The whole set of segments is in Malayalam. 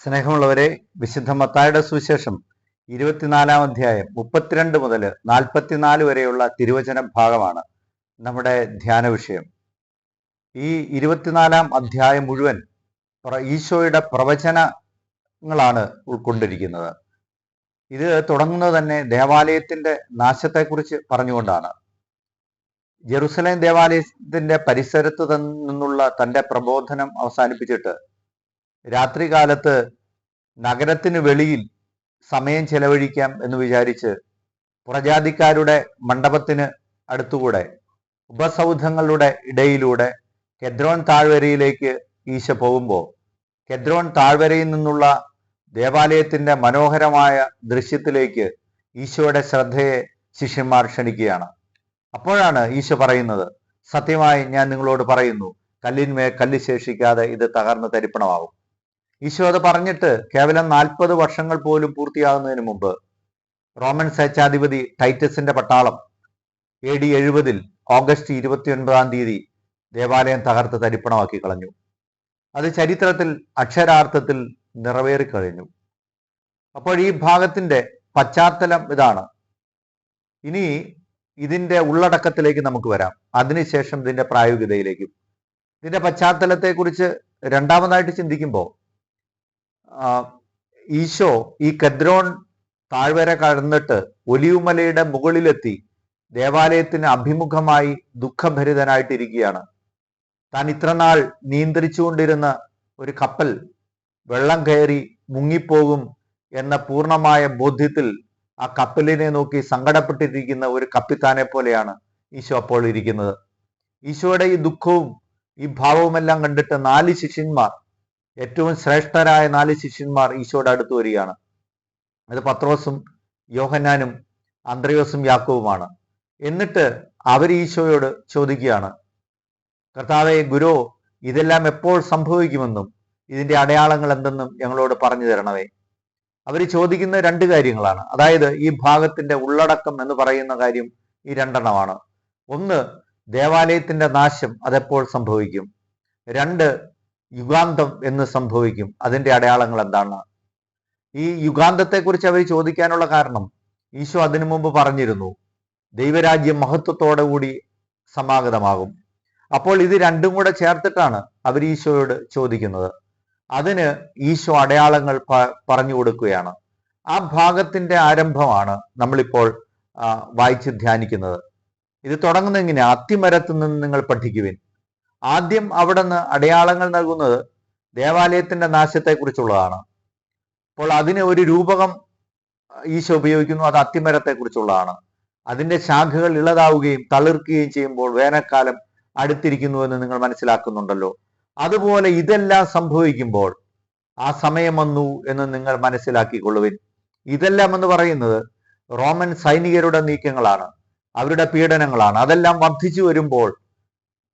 സ്നേഹമുള്ളവരെ, വിശുദ്ധ മത്തായിയുടെ സുവിശേഷം 24-ാം അധ്യായം 32 മുതൽ 44 വരെയുള്ള തിരുവചന ഭാഗമാണ് നമ്മുടെ ധ്യാന വിഷയം. ഈ 24-ാം അധ്യായം മുഴുവൻ ഈശോയുടെ പ്രവചനങ്ങളാണ് ഉൾക്കൊണ്ടിരിക്കുന്നത്. ഇത് തുടങ്ങുന്നത് തന്നെ ദേവാലയത്തിന്റെ നാശത്തെക്കുറിച്ച് പറഞ്ഞുകൊണ്ടാണ്. ജെറുസലേം ദേവാലയത്തിന്റെ പരിസരത്ത് നിന്നുള്ള തന്റെ പ്രബോധനം അവസാനിപ്പിച്ചിട്ട് രാത്രികാലത്ത് നഗരത്തിന് വെളിയിൽ സമയം ചെലവഴിക്കാം എന്ന് വിചാരിച്ച് പുറജാതിക്കാരുടെ മണ്ഡപത്തിന് അടുത്തുകൂടെ ഉപസൗധങ്ങളുടെ ഇടയിലൂടെ കെദ്രോൻ താഴ്വരയിലേക്ക് ഈശോ പോകുമ്പോൾ കെദ്രോൻ താഴ്വരയിൽ നിന്നുള്ള ദേവാലയത്തിന്റെ മനോഹരമായ ദൃശ്യത്തിലേക്ക് ഈശോയുടെ ശ്രദ്ധയെ ശിഷ്യന്മാർ ക്ഷണിക്കുകയാണ്. അപ്പോഴാണ് ഈശോ പറയുന്നത്, സത്യമായി ഞാൻ നിങ്ങളോട് പറയുന്നു, കല്ലിന്മേൽ കല്ല് ശേഷിക്കാതെ ഇത് തകർന്ന് തരിപ്പണമാവും. ഈശോ അത് പറഞ്ഞിട്ട് കേവലം 40 വർഷങ്ങൾ പോലും പൂർത്തിയാകുന്നതിന് മുമ്പ് റോമൻ സ്വേച്ഛാധിപതി ടൈറ്റസിന്റെ പട്ടാളം AD 70 ഓഗസ്റ്റ് 29-ാം തീയതി ദേവാലയം തകർത്ത് തരിപ്പണമാക്കി കളഞ്ഞു. അത് ചരിത്രത്തിൽ അക്ഷരാർത്ഥത്തിൽ നിറവേറിക്കഴിഞ്ഞു. അപ്പോൾ ഈ ഭാഗത്തിന്റെ പശ്ചാത്തലം ഇതാണ്. ഇനി ഇതിന്റെ ഉള്ളടക്കത്തിലേക്ക് നമുക്ക് വരാം, അതിനുശേഷം ഇതിന്റെ പ്രായോഗികതയിലേക്കും. ഇതിന്റെ പശ്ചാത്തലത്തെക്കുറിച്ച് രണ്ടാമതായിട്ട് ചിന്തിക്കുമ്പോൾ ഈശോ ഈ കെദ്രോൻ താഴ്വര കടന്നിട്ട് ഒലിവുമലയുടെ മുകളിലെത്തി ദേവാലയത്തിന് അഭിമുഖമായി ദുഃഖഭരിതനായിട്ടിരിക്കുകയാണ്. താൻ ഇത്രനാൾ നിയന്ത്രിച്ചുകൊണ്ടിരുന്ന ഒരു കപ്പൽ വെള്ളം കയറി മുങ്ങിപ്പോകും എന്ന പൂർണ്ണമായ ബോധ്യത്തിൽ ആ കപ്പലിനെ നോക്കി സങ്കടപ്പെട്ടിരിക്കുന്ന ഒരു കപ്പിത്താനെ പോലെയാണ് ഈശോ അപ്പോൾ ഇരിക്കുന്നത്. ഈശോയുടെ ഈ ദുഃഖവും ഈ ഭാവവുമെല്ലാം കണ്ടിട്ട് 4 ശിഷ്യന്മാർ, ഏറ്റവും ശ്രേഷ്ഠരായ 4 ശിഷ്യന്മാർ ഈശോയുടെ അടുത്ത് വരികയാണ്. അത് പത്രോസും യോഹന്നാനും അന്ത്രയോസും യാക്കോവുമാണ്. എന്നിട്ട് അവർ ഈശോയോട് ചോദിക്കുകയാണ്, കർത്താവേ, ഗുരു, ഇതെല്ലാം എപ്പോൾ സംഭവിക്കുമെന്നും ഇതിന്റെ അടയാളങ്ങൾ എന്തെന്നും ഞങ്ങളോട് പറഞ്ഞു തരണമേ. അവർ ചോദിക്കുന്ന 2 കാര്യങ്ങളാണ്. അതായത് ഈ ഭാഗത്തിന്റെ ഉള്ളടക്കം എന്ന് പറയുന്ന കാര്യം ഈ 2 എണ്ണമാണ്. ഒന്ന്, ദേവാലയത്തിന്റെ നാശം അതെപ്പോൾ സംഭവിക്കും. 2, യുഗാന്തം എന്ന് സംഭവിക്കും, അതിന്റെ അടയാളങ്ങൾ എന്താണ്. ഈ യുഗാന്തത്തെക്കുറിച്ച് അവർ ചോദിക്കാനുള്ള കാരണം ഈശോ അതിനു മുമ്പ് പറഞ്ഞിരുന്നു, ദൈവരാജ്യം മഹത്വത്തോടെ കൂടി സമാഗതമാകും. അപ്പോൾ ഇത് 2ഉം കൂടെ ചേർത്തിട്ടാണ് അവർ ഈശോയോട് ചോദിക്കുന്നത്. അതിന് ഈശോ അടയാളങ്ങൾ പറഞ്ഞു കൊടുക്കുകയാണ്. ആ ഭാഗത്തിന്റെ ആരംഭമാണ് നമ്മളിപ്പോൾ വായിച്ച് ധ്യാനിക്കുന്നത്. ഇത് തുടങ്ങുന്നത് എങ്ങനെയാ? അത്തിമരത്ത് നിന്ന് നിങ്ങൾ പഠിക്കുവിൻ. ആദ്യം അവിടെ നിന്ന് അടയാളങ്ങൾ നൽകുന്നത് ദേവാലയത്തിന്റെ നാശത്തെക്കുറിച്ചുള്ളതാണ്. അപ്പോൾ അതിന് ഒരു രൂപകം ഈശോ ഉപയോഗിക്കുന്നു, അത് അത്തിമരത്തെക്കുറിച്ചുള്ളതാണ്. അതിന്റെ ശാഖകൾ ഇളതാവുകയും തളിർക്കുകയും ചെയ്യുമ്പോൾ വേനൽക്കാലം അടുത്തിരിക്കുന്നുവെന്ന് നിങ്ങൾ മനസ്സിലാക്കുന്നുണ്ടല്ലോ. അതുപോലെ ഇതെല്ലാം സംഭവിക്കുമ്പോൾ ആ സമയം വന്നു എന്ന് നിങ്ങൾ മനസ്സിലാക്കിക്കൊള്ളുവിൻ. ഇതെല്ലാം എന്ന് പറയുന്നത് റോമൻ സൈനികരുടെ നീക്കങ്ങളാണ്, അവരുടെ പീഡനങ്ങളാണ്. അതെല്ലാം വർദ്ധിച്ചു വരുമ്പോൾ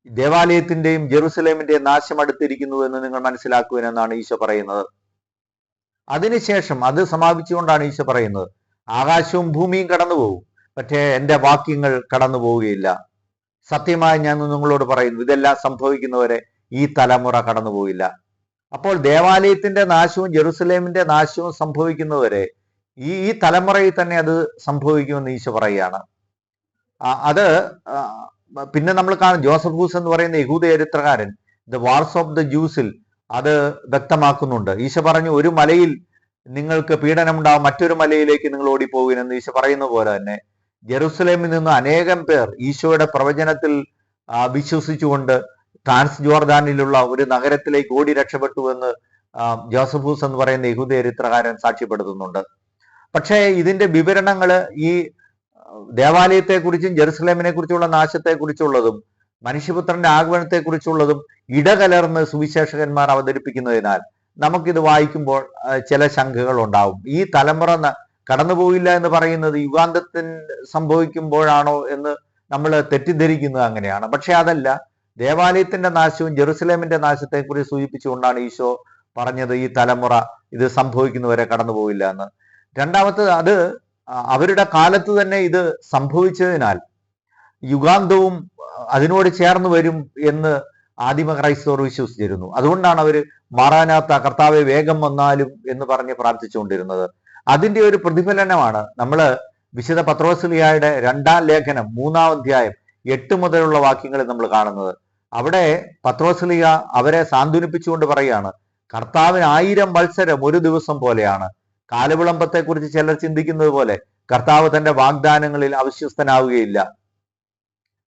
ദേവാലയത്തിന്റെയും ജെറുസലേമിന്റെയും നാശം അടുത്തിരിക്കുന്നു എന്ന് നിങ്ങൾ മനസ്സിലാക്കുവാനെന്നാണ് ഈശോ പറയുന്നത്. അതിനുശേഷം അത് സമാപിച്ചുകൊണ്ടാണ് ഈശോ പറയുന്നത്, ആകാശവും ഭൂമിയും കടന്നു പോകും, പക്ഷേ എൻ്റെ വാക്യങ്ങൾ കടന്നു പോവുകയില്ല. സത്യമായി ഞാൻ നിങ്ങളോട് പറയുന്നു, ഇതെല്ലാം സംഭവിക്കുന്നവരെ ഈ തലമുറ കടന്നു പോയില്ല. അപ്പോൾ ദേവാലയത്തിന്റെ നാശവും ജെറുസലേമിന്റെ നാശവും സംഭവിക്കുന്നവരെ ഈ തലമുറയിൽ തന്നെ അത് സംഭവിക്കുമെന്ന് ഈശോ പറയുകയാണ്. അത് പിന്നെ നമ്മൾ കാണും, ജോസഫ് ഹൂസ് എന്ന് പറയുന്ന യഹൂദ ചരിത്രകാരൻ ദ വാർസ് ഓഫ് ദ ജൂസിൽ അത് വ്യക്തമാക്കുന്നുണ്ട്. ഈശോ പറഞ്ഞു, ഒരു മലയിൽ നിങ്ങൾക്ക് പീഡനമുണ്ടാവും, മറ്റൊരു മലയിലേക്ക് നിങ്ങൾ ഓടിപ്പോകുമെന്ന് ഈശോ പറയുന്ന പോലെ തന്നെ ജെറുസലേമിൽ നിന്ന് അനേകം പേർ ഈശോയുടെ പ്രവചനത്തിൽ വിശ്വസിച്ചുകൊണ്ട് ട്രാൻസ് ജോർദാനിലുള്ള ഒരു നഗരത്തിലേക്ക് ഓടി രക്ഷപ്പെട്ടു എന്ന് ജോസഫ് ഹൂസ് എന്ന് പറയുന്ന യഹൂദ ചരിത്രകാരൻ സാക്ഷ്യപ്പെടുത്തുന്നുണ്ട്. പക്ഷേ ഇതിന്റെ വിവരണങ്ങൾ ഈ ദേവാലയത്തെക്കുറിച്ചും ജെറുസലേമിനെ കുറിച്ചുള്ള നാശത്തെക്കുറിച്ചുള്ളതും മനുഷ്യപുത്രന്റെ ആഗമനത്തെക്കുറിച്ചുള്ളതും ഇടകലർന്ന് സുവിശേഷകന്മാർ അവതരിപ്പിക്കുന്നതിനാൽ നമുക്കിത് വായിക്കുമ്പോൾ ചില ശങ്കകൾ ഉണ്ടാവും. ഈ തലമുറ കടന്നുപോയില്ല എന്ന് പറയുന്നത് യുഗാന്തത്തിൽ സംഭവിക്കുമ്പോഴാണോ എന്ന് നമ്മൾ തെറ്റിദ്ധരിക്കുന്നത് അങ്ങനെയാണ്. പക്ഷെ അതല്ല, ദേവാലയത്തിന്റെ നാശവും ജെറുസലേമിന്റെ നാശത്തെക്കുറിച്ച് സൂചിപ്പിച്ചുകൊണ്ടാണ് ഈശോ പറഞ്ഞത് ഈ തലമുറ ഇത് സംഭവിക്കുന്നവരെ കടന്നുപോയില്ല എന്ന്. രണ്ടാമത്തത്, അത് അവരുടെ കാലത്ത് തന്നെ ഇത് സംഭവിച്ചതിനാൽ യുഗാന്തവും അതിനോട് ചേർന്ന് വരും എന്ന് ആദിമ ക്രൈസ്തവർ വിശ്വസിച്ചിരുന്നു. അതുകൊണ്ടാണ് അവർ മാറാനാത്ത കർത്താവെ വേഗം വന്നാലും എന്ന് പറഞ്ഞ് പ്രാർത്ഥിച്ചുകൊണ്ടിരുന്നത്. അതിന്റെ ഒരു പ്രതിഫലനമാണ് നമ്മൾ വിശുദ്ധ പത്രോസ്ലീഹായുടെ 2-ാം ലേഖനം 3-ാം അധ്യായം 8 മുതലുള്ള വാക്യങ്ങളിൽ നമ്മൾ കാണുന്നത്. അവിടെ പത്രോസ്ലീഹ അവരെ സാന്ത്വനിപ്പിച്ചുകൊണ്ട് പറയാണ്, കർത്താവിന് 1000 വത്സരം ഒരു ദിവസം പോലെയാണ്. കാലവിളംബത്തെക്കുറിച്ച് ചിലർ ചിന്തിക്കുന്നത് പോലെ കർത്താവ് തന്റെ വാഗ്ദാനങ്ങളിൽ അവിശ്വസ്തനാവുകയില്ല.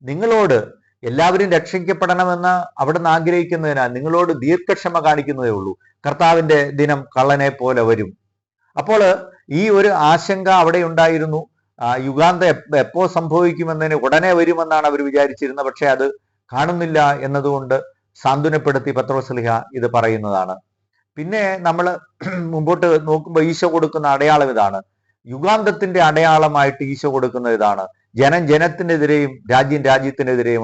നിങ്ങളോട് എല്ലാവരും രക്ഷിക്കപ്പെടണമെന്ന് അവിടുന്ന് ആഗ്രഹിക്കുന്നതിനാൽ നിങ്ങളോട് ദീർഘക്ഷമ കാണിക്കുന്നതേ ഉള്ളൂ. കർത്താവിന്റെ ദിനം കള്ളനെ പോലെ വരും. അപ്പോൾ ഈ ഒരു ആശങ്ക അവിടെ ഉണ്ടായിരുന്നു. യുഗാന്തം എപ്പോ സംഭവിക്കുമെന്നതിന് ഉടനെ വരുമെന്നാണ് അവർ വിചാരിച്ചിരുന്നത്. പക്ഷെ അത് കാണുന്നില്ല എന്നതുകൊണ്ട് സാന്ത്വനപ്പെടുത്തി പത്രോസ്ലീഹ ഇത് പറയുന്നതാണ്. പിന്നെ നമ്മൾ മുമ്പോട്ട് നോക്കുമ്പോൾ ഈശോ കൊടുക്കുന്ന അടയാളം ഇതാണ്. യുഗാന്തത്തിന്റെ അടയാളമായിട്ട് ഈശോ കൊടുക്കുന്ന ഇതാണ്. ജനം ജനത്തിനെതിരെയും രാജ്യം രാജ്യത്തിനെതിരെയും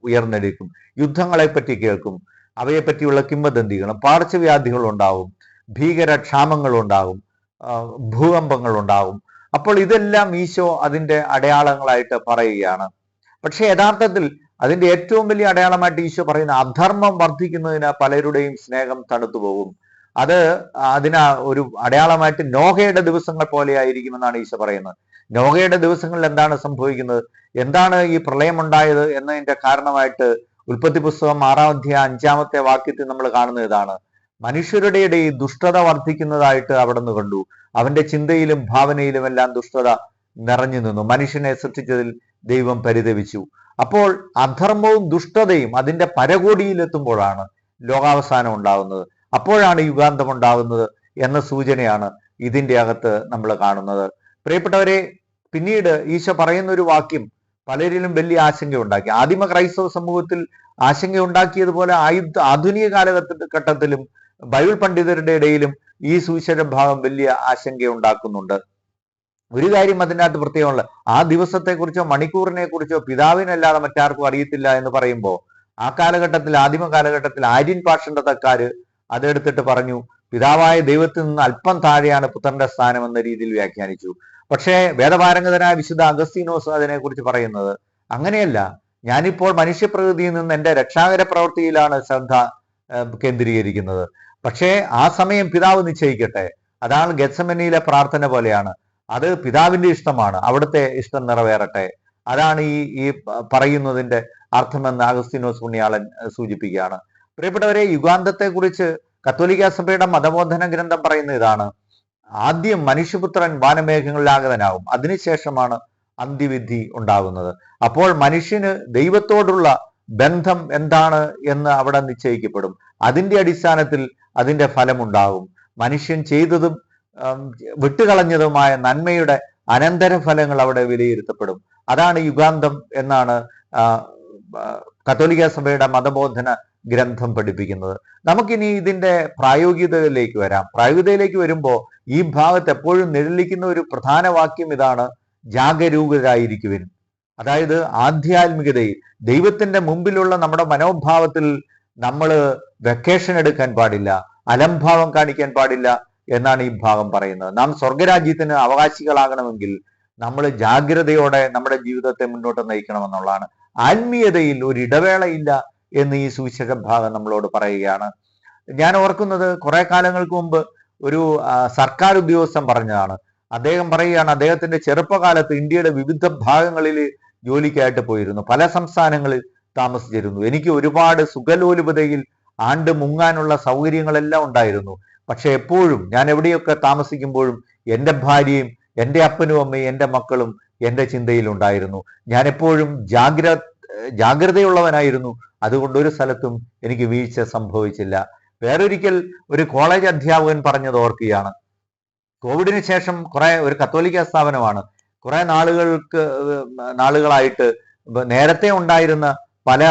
ഉയർന്നെടുക്കും. യുദ്ധങ്ങളെ പറ്റി കേൾക്കും. അവയെ പറ്റിയുള്ള കിംവദന്തികളും പാർശ്വവ്യാധികൾ ഉണ്ടാവും, ഭീകരക്ഷാമങ്ങൾ ഉണ്ടാകും, ഭൂകമ്പങ്ങൾ ഉണ്ടാകും. അപ്പോൾ ഇതെല്ലാം ഈശോ അതിന്റെ അടയാളങ്ങളായിട്ട് പറയുകയാണ്. പക്ഷെ യഥാർത്ഥത്തിൽ അതിന്റെ ഏറ്റവും വലിയ അടയാളമായിട്ട് ഈശോ പറയുന്ന അധർമ്മം വർദ്ധിക്കുന്നതിന് പലരുടെയും സ്നേഹം തണുത്തു പോകും. അത് അതിന് ഒരു അടയാളമായിട്ട് നോഹയുടെ ദിവസങ്ങൾ പോലെ ആയിരിക്കുമെന്നാണ് ഈശോ പറയുന്നത്. നോഹയുടെ ദിവസങ്ങളിൽ എന്താണ് സംഭവിക്കുന്നത്, എന്താണ് ഈ പ്രളയം ഉണ്ടായത് എന്നതിന്റെ കാരണമായിട്ട് ഉൽപ്പത്തി പുസ്തകം 6-ാം അധ്യായം 5-ാമത്തെ വാക്യത്തിൽ നമ്മൾ കാണുന്ന ഇതാണ്. മനുഷ്യരുടെ ഇടയിൽ ദുഷ്ടത വർദ്ധിക്കുന്നതായിട്ട് അവിടെ നിന്ന് കണ്ടു. അവന്റെ ചിന്തയിലും ഭാവനയിലും എല്ലാം ദുഷ്ടത നിറഞ്ഞു നിന്നു. മനുഷ്യനെ സൃഷ്ടിച്ചതിൽ ദൈവം പരിതപിച്ചു. അപ്പോൾ അധർമ്മവും ദുഷ്ടതയും അതിന്റെ പരകോടിയിലെത്തുമ്പോഴാണ് ലോകാവസാനം ഉണ്ടാകുന്നത്. അപ്പോഴാണ് യുഗാന്തം ഉണ്ടാകുന്നത് എന്ന സൂചനയാണ് ഇതിന്റെ അകത്ത് നമ്മൾ കാണുന്നത്. പ്രിയപ്പെട്ടവരെ, പിന്നീട് ഈശോ പറയുന്ന ഒരു വാക്യം പലരിലും വലിയ ആശങ്ക ഉണ്ടാക്കി. ആദിമ ക്രൈസ്തവ സമൂഹത്തിൽ ആശങ്ക ഉണ്ടാക്കിയതുപോലെ ആധുനിക കാലഘട്ടത്തിലും ബൈബിൾ പണ്ഡിതരുടെ ഇടയിലും ഈ സുവിശേഷ ഭാഗം വലിയ ആശങ്ക ഉണ്ടാക്കുന്നുണ്ട്. ഒരു കാര്യം അതിനകത്ത് പ്രത്യേകമുള്ള, ആ ദിവസത്തെക്കുറിച്ചോ മണിക്കൂറിനെ കുറിച്ചോ പിതാവിനല്ലാതെ മറ്റാർക്കും അറിയത്തില്ല എന്ന് പറയുമ്പോൾ ആ കാലഘട്ടത്തിൽ, ആദിമ കാലഘട്ടത്തിൽ ആര്യൻ പാഷണ്ഡതക്കാര് അതെടുത്തിട്ട് പറഞ്ഞു പിതാവായ ദൈവത്തിൽ നിന്ന് അല്പം താഴെയാണ് പുത്രന്റെ സ്ഥാനം എന്ന രീതിയിൽ വ്യാഖ്യാനിച്ചു. പക്ഷേ വേദപാരംഗതനായ വിശുദ്ധ അഗസ്തീനോസ് അതിനെക്കുറിച്ച് പറയുന്നത് അങ്ങനെയല്ല. ഞാനിപ്പോൾ മനുഷ്യപ്രകൃതിയിൽ നിന്ന് എൻ്റെ രക്ഷാകര പ്രവൃത്തിയിലാണ് ശ്രദ്ധ കേന്ദ്രീകരിക്കുന്നത്. പക്ഷേ ആ സമയം പിതാവ് നിശ്ചയിക്കട്ടെ. അതാണ് ഗെത്സമനിയിലെ പ്രാർത്ഥന പോലെയാണ്. അത് പിതാവിന്റെ ഇഷ്ടമാണ്, അവിടുത്തെ ഇഷ്ടം നിറവേറട്ടെ. അതാണ് ഈ പറയുന്നതിന്റെ അർത്ഥമെന്ന് അഗസ്തീനോസ് പുണ്യാളൻ സൂചിപ്പിക്കുകയാണ്. പ്രിയപ്പെട്ടവരെ, യുഗാന്തത്തെ കുറിച്ച് കത്തോലിക്ക സഭയുടെ മതബോധന ഗ്രന്ഥം പറയുന്ന ഇതാണ്. ആദ്യം മനുഷ്യപുത്രൻ വാനമേഘങ്ങളിലാഗതനാകും, അതിനുശേഷമാണ് അന്ത്യവിധി ഉണ്ടാകുന്നത്. അപ്പോൾ മനുഷ്യന് ദൈവത്തോടുള്ള ബന്ധം എന്താണ് എന്ന് അവിടെ നിശ്ചയിക്കപ്പെടും. അതിന്റെ അടിസ്ഥാനത്തിൽ അതിന്റെ ഫലമുണ്ടാകും. മനുഷ്യൻ ചെയ്തതും വിട്ടുകളഞ്ഞതുമായ നന്മയുടെ അനന്തരഫലങ്ങൾ അവിടെ വിലയിരുത്തപ്പെടും. അതാണ് യുഗാന്തം എന്നാണ് കത്തോലിക്ക സഭയുടെ മതബോധന ഗ്രന്ഥം പഠിപ്പിക്കുന്നത്. നമുക്കിനി ഇതിന്റെ പ്രായോഗികതയിലേക്ക് വരാം. പ്രായോഗികതയിലേക്ക് വരുമ്പോൾ ഈ ഭാഗത്ത് എപ്പോഴും നിഴലിക്കുന്ന ഒരു പ്രധാന വാക്യം ഇതാണ്: ജാഗരൂകരായിരിക്കുവിൻ. അതായത് ആധ്യാത്മികതയിൽ ദൈവത്തിന്റെ മുമ്പിലുള്ള നമ്മുടെ മനോഭാവത്തിൽ നമ്മൾ വെക്കേഷൻ എടുക്കാൻ പാടില്ല, അലംഭാവം കാണിക്കാൻ പാടില്ല എന്നാണ് ഈ ഭാഗം പറയുന്നത്. നാം സ്വർഗരാജ്യത്തിന് അവകാശികളാകണമെങ്കിൽ നമ്മൾ ജാഗ്രതയോടെ നമ്മുടെ ജീവിതത്തെ മുന്നോട്ട് നയിക്കണമെന്നുള്ളതാണ്. ആത്മീയതയിൽ ഒരു ഇടവേളയില്ല എന്ന് ഈ സുവിശേഷ ഭാഗം നമ്മളോട് പറയുകയാണ്. ഞാൻ ഓർക്കുന്നത് കുറെ കാലങ്ങൾക്ക് മുമ്പ് ഒരു സർക്കാർ ഉദ്യോഗസ്ഥൻ പറഞ്ഞതാണ്. അദ്ദേഹം പറയുകയാണ്, അദ്ദേഹത്തിന്റെ ചെറുപ്പകാലത്ത് ഇന്ത്യയുടെ വിവിധ ഭാഗങ്ങളിൽ ജോലിക്കായിട്ട് പോയിരുന്നു, പല സംസ്ഥാനങ്ങളിൽ താമസിച്ചിരുന്നു. എനിക്ക് ഒരുപാട് സുഖലോലുപതയിൽ ആണ്ട് മുങ്ങാനുള്ള സൗകര്യങ്ങളെല്ലാം ഉണ്ടായിരുന്നു. പക്ഷെ എപ്പോഴും ഞാൻ എവിടെയൊക്കെ താമസിക്കുമ്പോഴും എൻ്റെ ഭാര്യയും എൻ്റെ അപ്പനും അമ്മയും എൻ്റെ മക്കളും എൻ്റെ ചിന്തയിലുണ്ടായിരുന്നു. ഞാൻ എപ്പോഴും ജാഗ്രതയുള്ളവനായിരുന്നു. അതുകൊണ്ട് ഒരു സ്ഥലത്തും എനിക്ക് വീഴ്ച സംഭവിച്ചില്ല. വേറൊരിക്കൽ ഒരു കോളേജ് അധ്യാപകൻ പറഞ്ഞത് ഓർക്കുകയാണ്. കോവിഡിന് ശേഷം ഒരു കത്തോലിക്ക സ്ഥാപനമാണ്, കുറെ നാളുകളായിട്ട് നേരത്തെ ഉണ്ടായിരുന്ന പല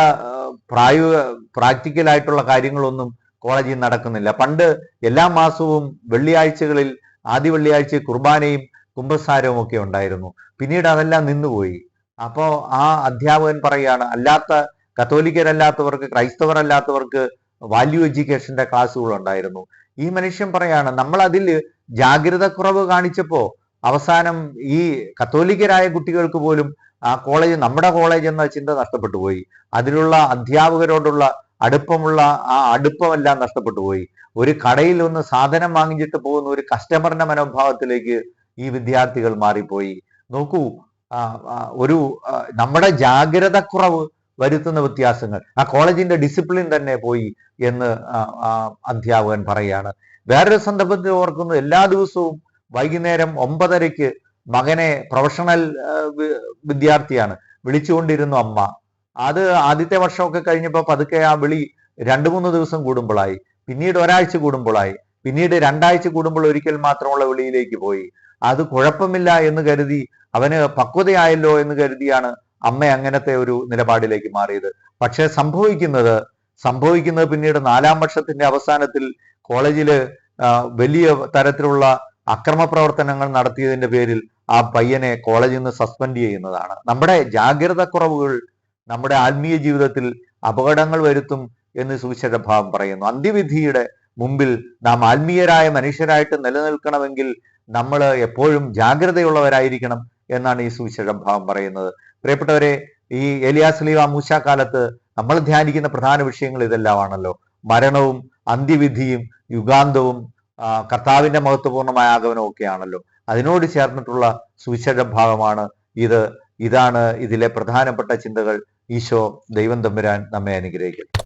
പ്രാക്ടിക്കലായിട്ടുള്ള കാര്യങ്ങളൊന്നും കോളേജിൽ നടക്കുന്നില്ല. പണ്ട് എല്ലാ മാസവും വെള്ളിയാഴ്ചകളിൽ ആദ്യ വെള്ളിയാഴ്ച കുർബാനയും കുമ്പസാരവും ഒക്കെ ഉണ്ടായിരുന്നു. പിന്നീട് അതെല്ലാം നിന്നുപോയി. അപ്പോൾ ആ അധ്യാപകൻ പറയുകയാണ്, കത്തോലിക്കരല്ലാത്തവർക്ക്, ക്രൈസ്തവരല്ലാത്തവർക്ക് വാല്യൂ എഡ്യൂക്കേഷന്റെ ക്ലാസ്സുകൾ ഉണ്ടായിരുന്നു. ഈ മനുഷ്യൻ പറയാണ്, നമ്മൾ അതിൽ ജാഗ്രത കുറവ് കാണിച്ചപ്പോൾ അവസാനം ഈ കത്തോലിക്കരായ കുട്ടികൾക്ക് പോലും ആ കോളേജ് നമ്മുടെ കോളേജ് എന്ന ചിന്ത നഷ്ടപ്പെട്ടു പോയി. അതിലുള്ള അധ്യാപകരോടുള്ള അടുപ്പമുള്ള ആ അടുപ്പമെല്ലാം നഷ്ടപ്പെട്ടു പോയി. ഒരു കടയിൽ ഒന്ന് സാധനം വാങ്ങിച്ചിട്ട് പോകുന്ന ഒരു കസ്റ്റമറിന്റെ മനോഭാവത്തിലേക്ക് ഈ വിദ്യാർത്ഥികൾ മാറിപ്പോയി. നോക്കൂ, ഒരു നമ്മുടെ ജാഗ്രതക്കുറവ് വരുത്തുന്ന വ്യത്യാസങ്ങൾ, ആ കോളേജിന്റെ ഡിസിപ്ലിൻ തന്നെ പോയി എന്ന് അധ്യാപകൻ പറയാണ്. വേറൊരു സന്ദർഭത്തിൽ ഓർക്കുന്നു, എല്ലാ ദിവസവും വൈകുന്നേരം 9:30 മകനെ പ്രൊഫഷണൽ വിദ്യാർത്ഥിയാണ് വിളിച്ചുകൊണ്ടിരുന്നു അമ്മ. അത് ആദ്യത്തെ വർഷമൊക്കെ കഴിഞ്ഞപ്പോൾ പതുക്കെ ആ വിളി 2-3 ദിവസം കൂടുമ്പോഴായി, പിന്നീട് ഒരാഴ്ച കൂടുമ്പോഴായി, പിന്നീട് 2 ആഴ്ച കൂടുമ്പോൾ ഒരിക്കൽ മാത്രമുള്ള വിളിയിലേക്ക് പോയി. അത് കുഴപ്പമില്ല എന്ന് കരുതി, അവന് പക്വതയായല്ലോ എന്ന് കരുതിയാണ് അമ്മ അങ്ങനത്തെ ഒരു നിലപാടിലേക്ക് മാറിയത്. പക്ഷെ സംഭവിക്കുന്നത് പിന്നീട് 4-ാം വർഷത്തിന്റെ അവസാനത്തിൽ കോളേജില് വലിയ തരത്തിലുള്ള അക്രമ പ്രവർത്തനങ്ങൾ നടത്തിയതിന്റെ പേരിൽ ആ പയ്യനെ കോളേജിൽ നിന്ന് സസ്പെൻഡ് ചെയ്യുന്നതാണ്. നമ്മുടെ ജാഗ്രത കുറവുകൾ നമ്മുടെ ആത്മീയ ജീവിതത്തിൽ അപകടങ്ങൾ വരുത്തും എന്ന് സുവിശേഷ ഭാവം പറയുന്നു. അന്ത്യവിധിയുടെ മുമ്പിൽ നാം ആത്മീയരായ മനുഷ്യരായിട്ട് നിലനിൽക്കണമെങ്കിൽ നമ്മൾ എപ്പോഴും ജാഗ്രതയുള്ളവരായിരിക്കണം എന്നാണ് ഈ സുവിശേഷ ഭാവം പറയുന്നത്. പ്രിയപ്പെട്ടവരെ, ഈ ഏലിയാസ്ലീവ മൂശ കാലത്ത് നമ്മൾ ധ്യാനിക്കുന്ന പ്രധാന വിഷയങ്ങൾ ഇതെല്ലാമാണല്ലോ. മരണവും അന്ത്യവിധിയും യുഗാന്തവും കർത്താവിന്റെ മഹത്വപൂർണമായ ആഗമനവും ഒക്കെയാണല്ലോ. അതിനോട് ചേർന്നിട്ടുള്ള സുവിശേഷ ഭാഗമാണ് ഇത്. ഇതാണ് ഇതിലെ പ്രധാനപ്പെട്ട ചിന്തകൾ. ഈശോ ദൈവം തമ്പുരാൻ നമ്മെ അനുഗ്രഹിക്കട്ടെ.